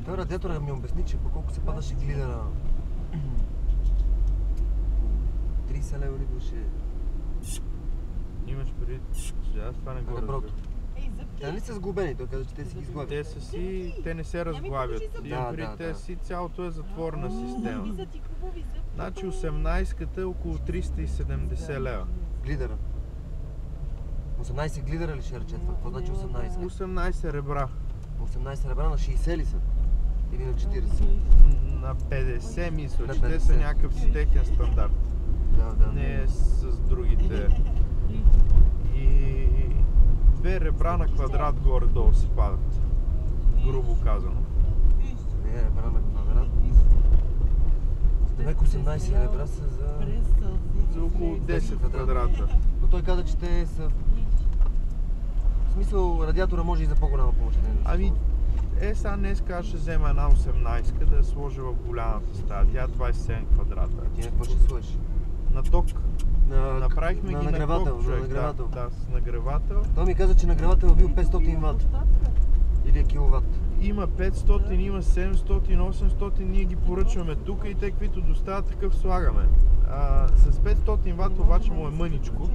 Той радиатора ми обясни, че по колко се падаше глидера. 30 лева ли беше? Имаш преди... Аз това не го разбирам. Те не са сглобени, той каза, че те си ги сглобят. Те са си... Те не се разглавят. Имам преди те си цялото е затворена система. Значи 18-ката е около 370 лева. Глидера. 18 глидера ли ще рече това? Какво значи 18? 18 ребра. 18 ребра на 60 ли са? Или на 40? На 50 мисля, На че те 50. са някакъв си техен стандарт. Да. Не е с другите. И 2 ребра на квадрат горе-долу си падат. Грубо казано. Не, ребра на квадрат. Демек 18 ребра са За около 10 квадрата. Но той каза, че те са... В смисъл, радиатора може и за по-голяма помощта. Ами, сега днес ще взема една 18-ка да я сложа в голямата стая. Тя е 27 квадрата. Ти какво ще сложиш? На ток. Направихме ги на ток, човек. Нагревател. Да, с нагревател. Той ми каза, че нагревател е бил 500 ват. Или киловат. Има 500, има 700, 800, ние ги поръчваме тук и те, които доставят, такъв слагаме. С 500 ват обаче му е мъничко.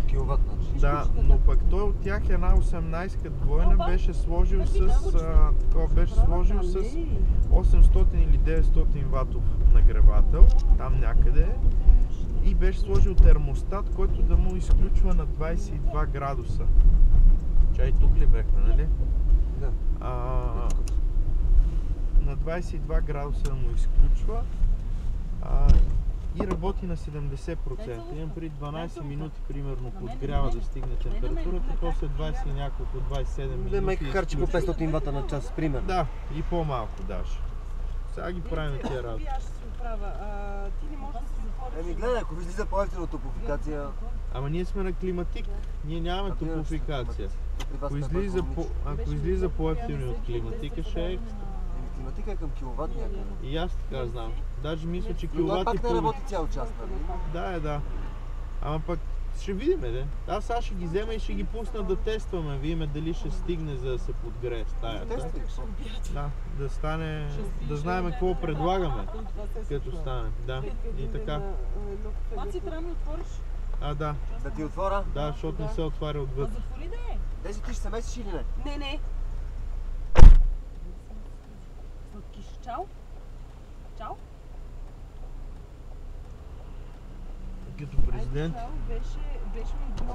Киловат, значи. Да, но пък той от тях една 18-ка двойна беше сложил с 800 или 900 ватов нагревател, там някъде. И беше сложил термостат, който да му изключва на 22 градуса. Чай, тук ли бехме, нали? Да. На 22 градуса да му изключва и работи на 70%. Имам преди 12 минути примерно подгрява да стигне температурата, после 20 и няколко, 27 минути. Демек харчи по 500 вата на час, примерно. Да, и по-малко даже. Сега ги правим тия работи. Аз ще се оправя. Ти не можеш да се затвориш. Еми гледай, ако излиза по-ефтино топофикация... Ама ние сме на климатик, ние нямаме топофикация. Ако излиза по-ефтино от климатика, ще е екстра. Климатика е към киловат някъде. И аз така знам. Даже мисля, че Но киловати... пак не работи цял час, нали? Да. Ама пък ще видим, де. Аз сега ще ги взема и ще ги пусна да тестваме. Видиме дали ще стигне, за да се подгрее стаята. Да, да стане... Да знаем какво предлагаме, като стане. Да, и така. Маци, трябва да ми отвориш. Да. Да ти отворя? Да, защото не се отваря отвъд. Затвори да е. Деси, ти ще се месиш или не? Не. Сладкиш, чао. Чао. Като президент. Беше ми много